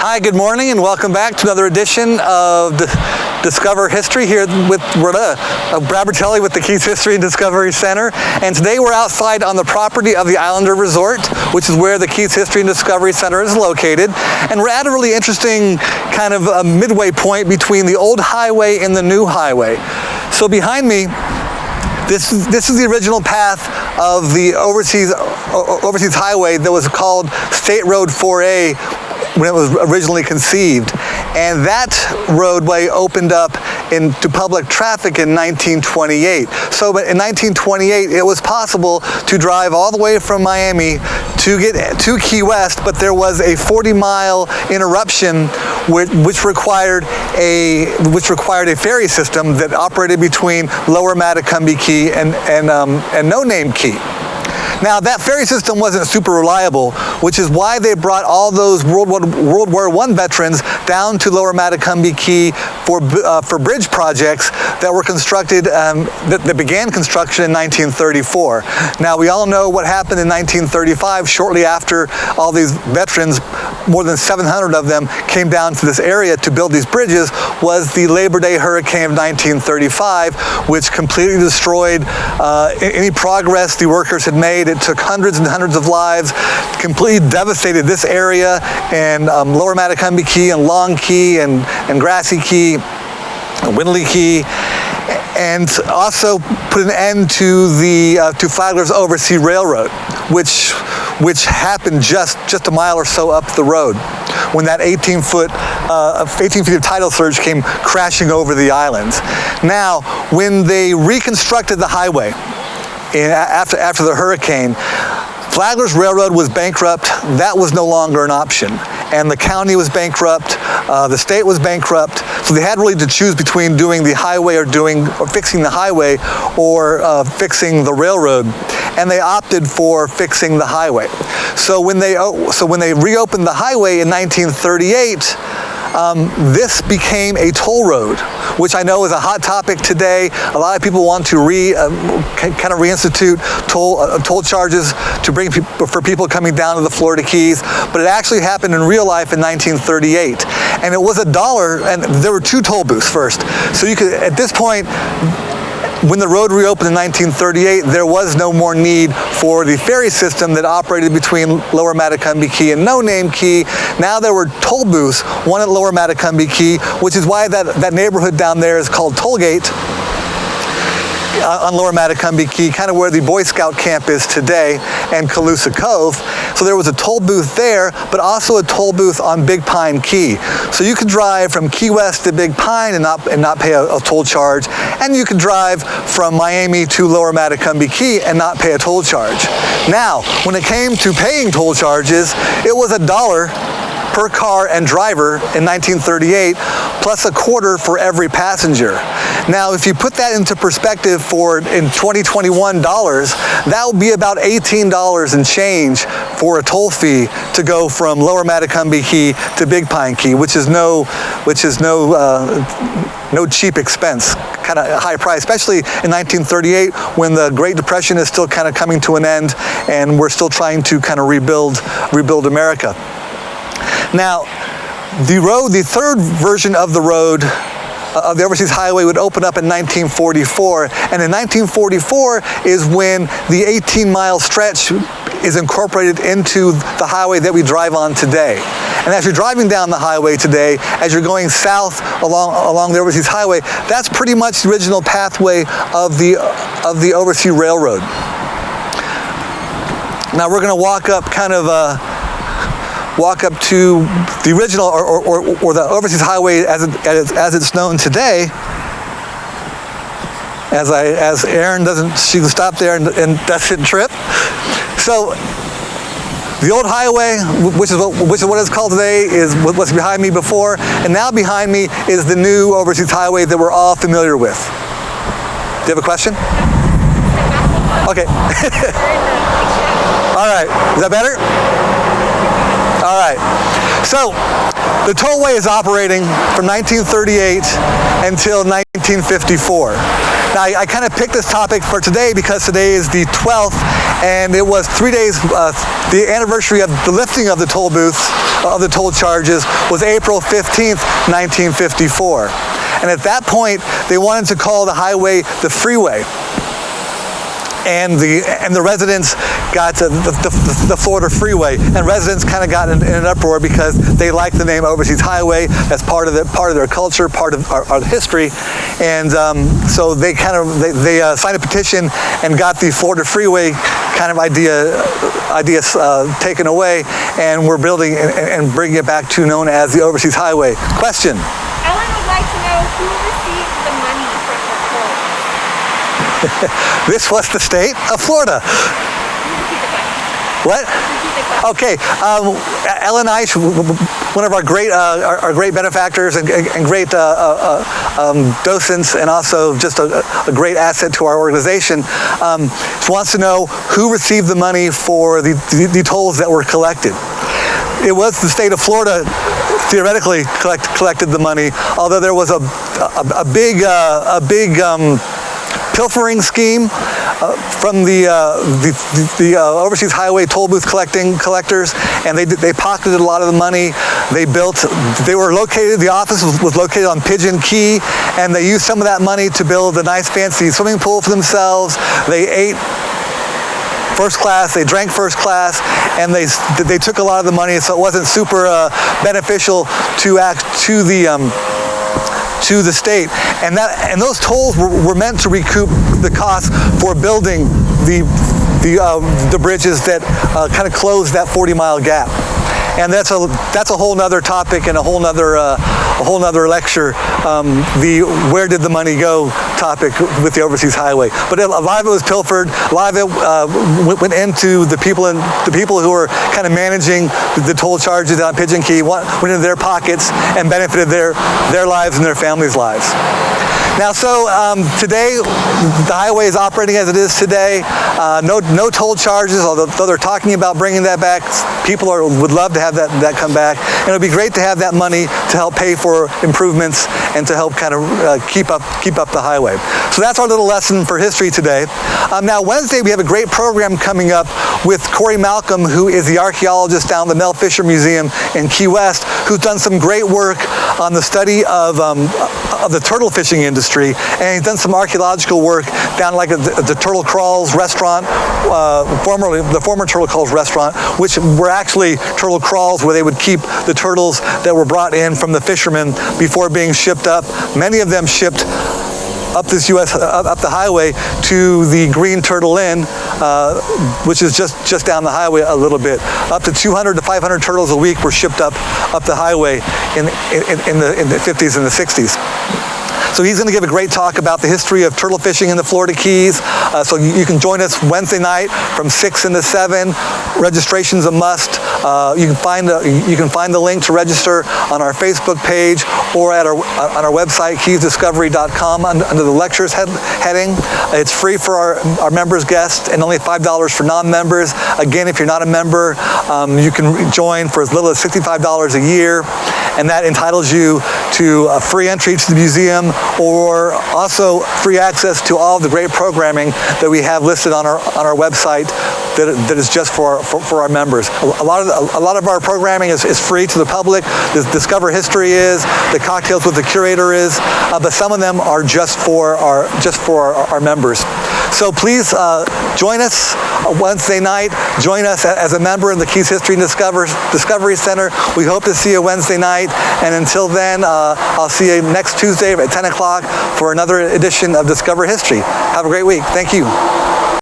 Hi, good morning, and welcome back to another edition of Discover History here with Brad Bertelli with the Keats History and Discovery Center. And today we're outside on the property of the Islander Resort, which is where the Keats History and Discovery Center is located. And we're at a really interesting kind of a midway point between the old highway and the new highway. So behind me, this is the original path of the overseas highway that was called State Road 4A when it was originally conceived. And that roadway opened up into public traffic in 1928. So in 1928, it was possible to drive all the way from Miami to get to Key West, but there was a 40-mile interruption which required a ferry system that operated between Lower Matecumbe Key and No Name Key. Now, that ferry system wasn't super reliable, which is why they brought all those World War I veterans down to Lower Matecumbe Key for bridge projects that were constructed, that began construction in 1934. Now, we all know what happened in 1935. Shortly after all these veterans, more than 700 of them, came down to this area to build these bridges, was the Labor Day hurricane of 1935, which completely destroyed any progress the workers had made. It took hundreds and hundreds of lives, completely devastated this area, and Lower Matecumbe Key and Long Key and Grassy Key and Windley Key, and also put an end to Flagler's Oversea Railroad, which happened just a mile or so up the road when that 18 feet of tidal surge came crashing over the islands. Now, when they reconstructed the highway after the hurricane, Flagler's Railroad was bankrupt. That was no longer an option. And the county was bankrupt, the state was bankrupt, so they had really to choose between doing the highway or fixing the highway or fixing the railroad. And they opted for fixing the highway. So when they reopened the highway in 1938, this became a toll road, which I know is a hot topic today. A lot of people want to kind of reinstitute toll charges for people coming down to the Florida Keys, but it actually happened in real life in 1938, and it was $1, and there were 2 toll booths first. So you could, at this point, when the road reopened in 1938, there was no more need for the ferry system that operated between Lower Matecumbe Key and No Name Key. Now there were toll booths, one at Lower Matecumbe Key, which is why that neighborhood down there is called Tollgate, on Lower Matecumbe Key, kind of where the Boy Scout camp is today, and Calusa Cove. So there was a toll booth there, but also a toll booth on Big Pine Key. So you could drive from Key West to Big Pine and not pay a toll charge, and you could drive from Miami to Lower Matecumbe Key and not pay a toll charge. Now, when it came to paying toll charges, it was $1 per car and driver in 1938, plus $0.25 for every passenger. Now, if you put that into perspective in 2021 dollars, that would be about $18 and change for a toll fee to go from Lower Matecumbe Key to Big Pine Key, which is no cheap expense, kind of high price, especially in 1938 when the Great Depression is still kind of coming to an end and we're still trying to kind of rebuild America. Now, the third version of the road, of the Overseas Highway, would open up in 1944, and in 1944 is when the 18-mile stretch is incorporated into the highway that we drive on today. And as you're driving down the highway today, as you're going south along the Overseas Highway, that's pretty much the original pathway of the Overseas Railroad. Now we're going to walk up to the original or the Overseas Highway as it's known today. As Erin she can stop there and doesn't trip. So the old highway, which is what it's called today, is what's behind me before, and now behind me is the new Overseas Highway that we're all familiar with. Do you have a question? Okay. All right. Is that better? All right. So the tollway is operating from 1938 until 1954. Now, I kind of picked this topic for today because today is the 12th, and it was 3 days, the anniversary of the lifting of the toll booths of the toll charges was April 15th, 1954. And at that point, they wanted to call the highway the freeway. And the residents got the Florida Freeway, and residents kind of got in an uproar because they liked the name Overseas Highway. That's part of their culture, part of our history, and so they signed a petition and got the Florida Freeway kind of idea taken away, and we're building and bringing it back to known as the Overseas Highway. Question? Ellen would like to know who received the money from the toll. This was the state of Florida. What? Okay, Ellen Eich, one of our great benefactors and great docents, and also just a great asset to our organization, wants to know who received the money for the tolls that were collected. It was the state of Florida theoretically collected the money, although there was a big pilfering scheme from the Overseas Highway toll booth collectors, and they pocketed a lot of the money. The office was located on Pigeon Key, and they used some of that money to build a nice fancy swimming pool for themselves. They ate first class, they drank first class, and they took a lot of the money, so it wasn't super beneficial to the state, and those tolls were meant to recoup the cost for building the bridges that kind of closed that 40-mile gap. And that's a whole nother topic and a whole nother lecture. The where did the money go topic with the Overseas Highway. But a lot of it was pilfered. A lot of it went into the people who were kind of managing the toll charges on Pigeon Key, went into their pockets and benefited their lives and their families' lives. Now, so today, the highway is operating as it is today. No toll charges, although they're talking about bringing that back. People would love to have that come back. And it would be great to have that money to help pay for improvements and to help kind of keep up the highway. So that's our little lesson for history today. Now, Wednesday, we have a great program coming up with Corey Malcolm, who is the archaeologist down at the Mel Fisher Museum in Key West, who's done some great work on the study of the turtle fishing industry, and he's done some archaeological work down like the Turtle Crawls restaurant, the former Turtle Crawls restaurant, which were actually turtle crawls where they would keep the turtles that were brought in from the fishermen before being shipped up. Many of them shipped up the highway to the Green Turtle Inn, which is just down the highway a little bit. Up to 200 to 500 turtles a week were shipped up the highway in the 50s and the 60s. So he's going to give a great talk about the history of turtle fishing in the Florida Keys. So you can join us Wednesday night from 6 to 7. Registration's a must. You can find the link to register on our Facebook page or on our website, keysdiscovery.com, under the lectures heading. It's free for our members, guests, and only $5 for non-members. Again, if you're not a member, you can join for as little as $65 a year, and that entitles you to a free entry to the museum, or also free access to all of the great programming that we have listed on our website that is just for our members. A lot of our programming is free to the public. The Discover History is, the Cocktails with the Curator is, but some of them are just for our members. So please join us Wednesday night. Join us as a member of the Keys History and Discovery Center. We hope to see you Wednesday night, and until then, I'll see you next Tuesday at 10 o'clock for another edition of Discover History. Have a great week. Thank you.